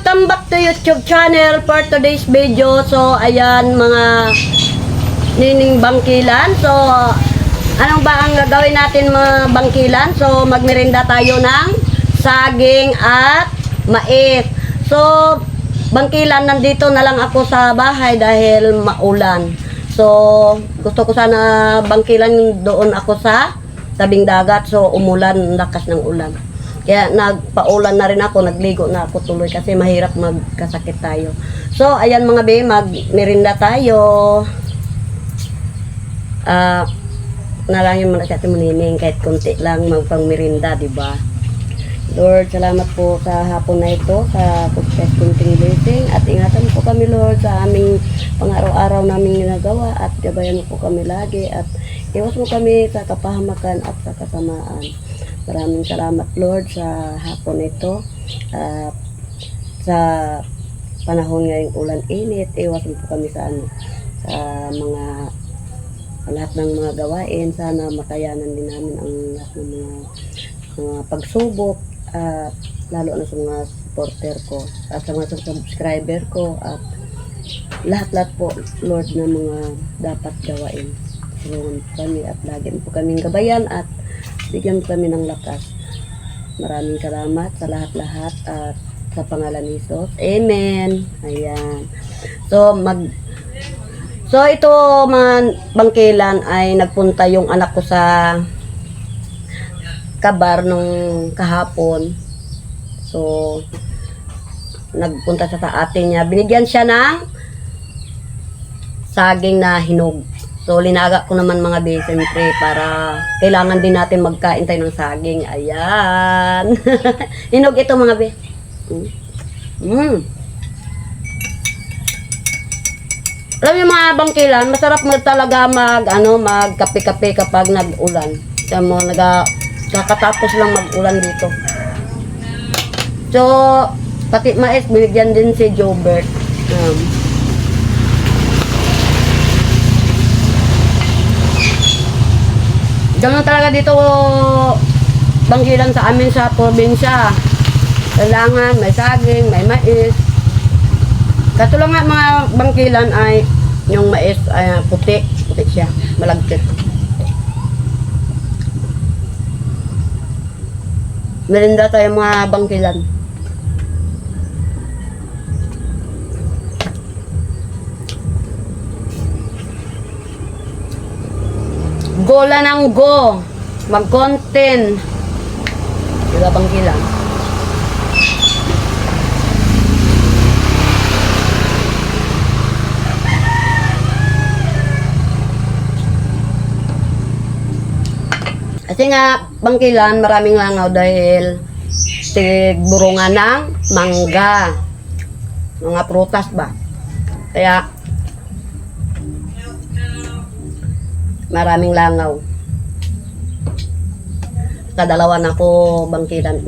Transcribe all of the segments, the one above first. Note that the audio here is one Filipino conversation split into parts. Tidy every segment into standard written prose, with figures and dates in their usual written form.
welcome back to YouTube channel for today's video. So, ayan mga nining bangkilan. So, anong ba ang gagawin natin mga bangkilan? So, magmerinda tayo ng saging at mais. So, bangkilan, nandito na lang ako sa bahay dahil maulan. So, gusto ko sana bangkilan doon ako sa tabing dagat. So, umulan, lakas ng ulan. Kaya nagpaulan na rin ako, nagligo na ako tuloy kasi mahirap magkasakit tayo. So, ayan mga be, magmerinda tayo. Nalangin mo na sa ating manining kahit konti lang magpangmerinda, di ba? Lord, salamat po sa hapon na ito, sa podcast kunting blessing. At ingatan po kami, Lord, sa aming pang-araw-araw naming ginagawa. At gabayan mo po kami lagi. At iwas mo kami sa kapahamakan at sa kasamaan. Maraming salamat, Lord, sa hapon na ito. Sa panahon ngayong ulan-init, iwas mo po kami sa mga lahat ng mga gawain. Sana makayanan din namin ang lahat ng mga pagsubok. Lalo na sa mga supporter ko at sa mga subscriber ko at lahat-lahat po, Lord, na mga dapat gawain. Tulungan po kami at lagi po kaming gabayan at bigyan po kami ng lakas. Maraming salamat sa lahat-lahat at sa pangalan ni Jesus. Amen. Ayan. So ito mga bangkilan ay nagpunta yung anak ko sa Kabar nung kahapon. So, nagpunta siya sa ate niya. Binigyan siya ng saging na hinog. So, linaga ko naman mga be, siyempre, para kailangan din natin magkain tayo ng saging. Ayan. Hinog ito mga be. Alam niyo mga bangkilan, masarap talaga magkape-kape kapag nag-ulan. Kaya mo, kakatapos lang mag-ulan dito. So, pati mais, binigyan din si Jobert. Ganun talaga dito bangkilan sa amin sa probinsya. Kailangan may saging, may mais. Kaso lang nga mga bangkilan ay yung mais ay puti siya, malagkit. Merinda tayo mga bangkilan. Go lang ng go. Mag-content. Diba bangkilan? Kasi nga, bangkilan, maraming langaw dahil tigburungan ng mangga. Mga prutas ba? Kaya, maraming langaw. Kadalawa na ako bangkilan.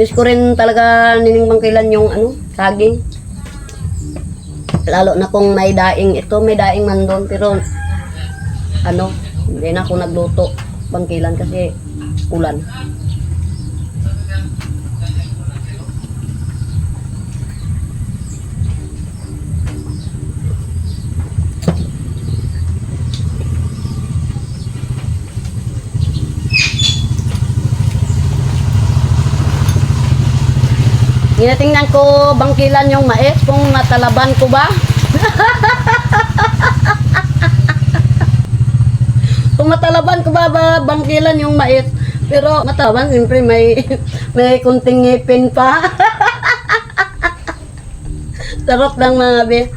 Miss ko rin talaga nining bangkilan yung saging. Lalo na kung may daing. Ito, may daing man doon, pero hindi na ako nagluto bangkilan kasi ulan. Tinatingnan ko bangkilan yung mais kung matalaban ko ba. Kung matalaban ko ba bangkilan yung mais. Pero matalaban, siyempre may kunting ngipin pa. Sarap lang mga be.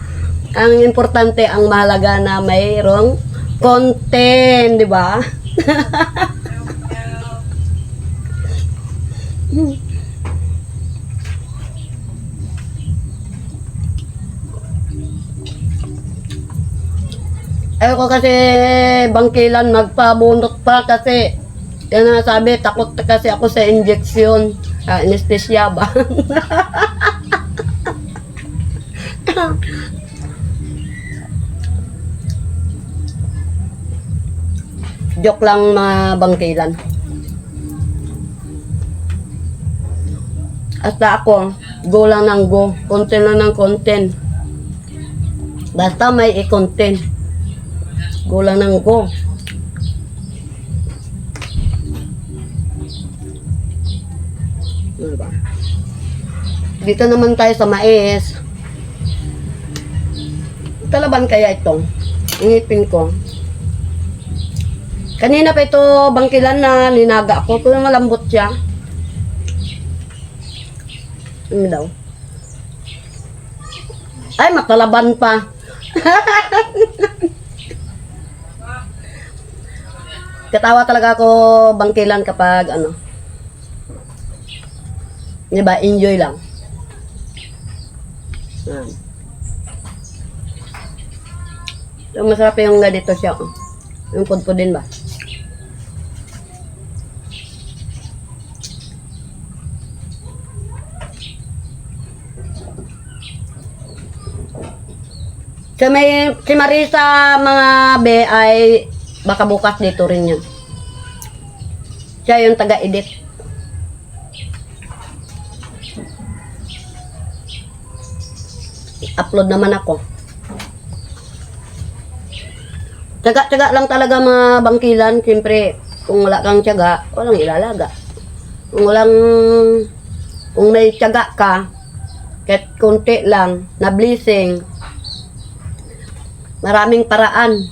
Ang importante, ang mahalaga na mayroong content, di ba? Ayoko kasi bangkilan magpabunot pa kasi yan sabi, takot kasi ako sa injection, anesthesia ba? Joke lang mga bangkilan. Basta ako, go lang ng go. Content lang ng content. Basta may i-content. Go lang ng go. Diba? Dito naman tayo sa mais. Talaban kaya ito? Ingipin ko. Kanina pa ito bangkilan na ninaga ko. Kung malambot siya. Ano daw? Ay, matalaban pa. Katawa talaga ako bangkilan kapag ano. Diba? Enjoy lang. So, masarap yung ganito siya. Yung pudpudin ba? So, si Marisa mga be ay baka bukas dito rin yan. Siya yung taga-edit. Upload naman ako. Tiyaga-tiyaga lang talaga mga bangkilan. Siyempre, kung wala kang tiyaga, walang ilalaga. Kung may tiyaga ka, kahit konti lang, na blessing, maraming paraan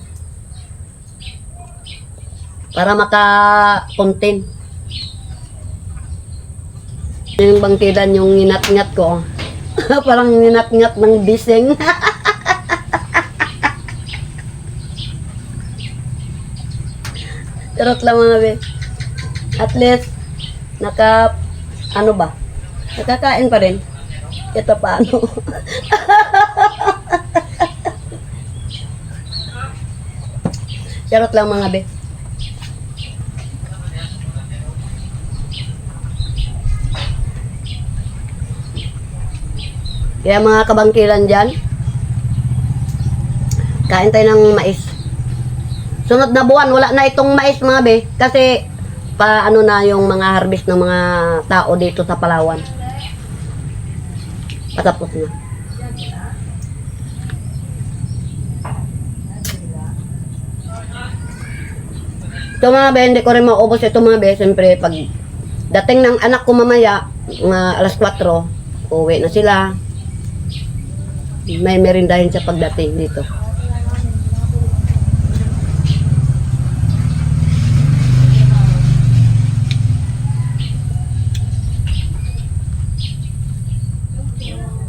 para maka-content. Yung bangkilan, yung nginat-ngat ko. Parang nginat-ngat ng bising. Charot lang mga be. At least, ano ba? Nakakain pa rin. Ito paano? Charot lang mga be. Kaya mga kabangkilan dyan, kain tayo ng mais. Sunod na buwan, wala na itong mais mga be. Kasi, paano na yung mga harvest ng mga tao dito sa Palawan. Patapos na. Ito mga be, hindi ko rin maubos ito mga be. Siyempre, pag dating ng anak ko mamaya, mga alas 4, uwi na sila. May merindahin siya pagdating dito.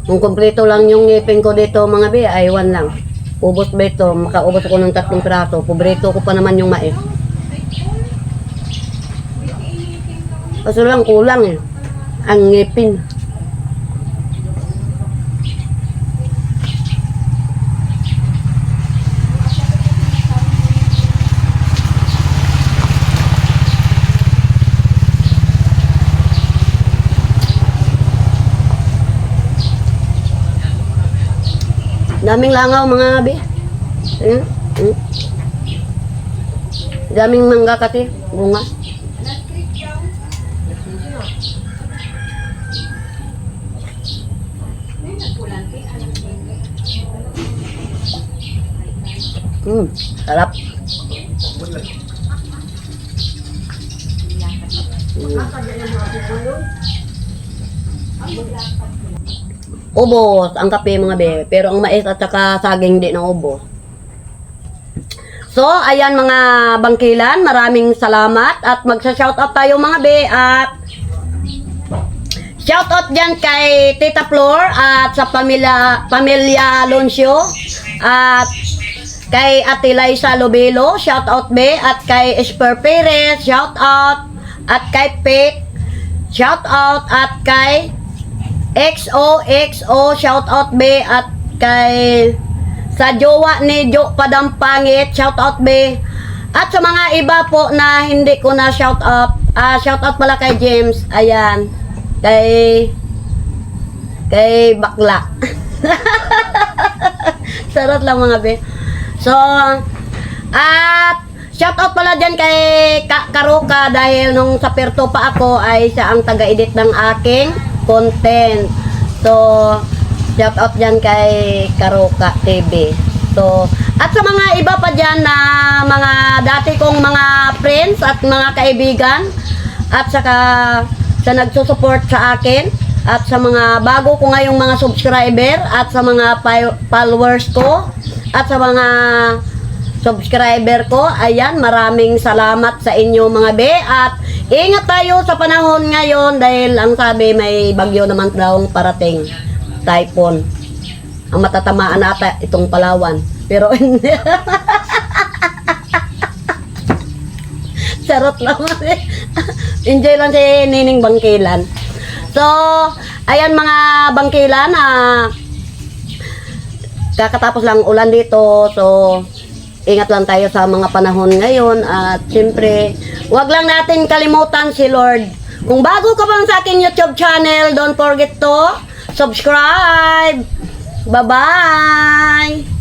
Kung kompleto lang yung ngipin ko dito mga be, ay 1 lang. Ubos ba ito? Makaubos ako ng 3 piraso. Pobrito ko pa naman yung mais. Kaso lang kulang eh. Ang ngipin. Daming langaw mga be. Ayan. Daming mangga kasi. Bunga. Sarap. Ubos ang kape mga be, pero ang mais at saka saging di na ubos. So, ayan mga bangkilan, maraming salamat at magsa-shoutout tayo mga be at shoutout dyan kay Tita Flor at sa pamilya Loncio at kay Ate Liza Lobelo, shoutout be at kay Esper Perez, shoutout at kay Pek, shoutout at kay XOXO, shoutout be at kay sa jowa ni Jo Padampangit, shoutout be at sa mga iba po na hindi ko na shoutout, shoutout pala kay James, ayan, kay Bakla. Sarot lang mga be. So, at shoutout pala dyan kay Karuka dahil nung sa Perto pa ako ay siya ang taga-edit ng aking content. So, shout out dyan kay Karoka TV. So, at sa mga iba pa dyan na mga dati kong mga friends at mga kaibigan, at saka sa nagsusupport sa akin, at sa mga bago ko ngayong mga subscriber, at sa mga followers ko, at sa mga subscriber ko, ayan, maraming salamat sa inyo mga be, at ingat tayo sa panahon ngayon dahil ang sabi may bagyo naman daw parating, typhoon. Ang matatamaan ata itong Palawan, pero hindi. Charot lang. Enjoy lang si Nining Bangkilan. So, ayan mga bangkilan, kakatapos lang ulan dito, so ingat lang tayo sa mga panahon ngayon at siyempre, wag lang natin kalimutan si Lord. Kung bago ka pa sa aking YouTube channel, don't forget to subscribe. Bye-bye!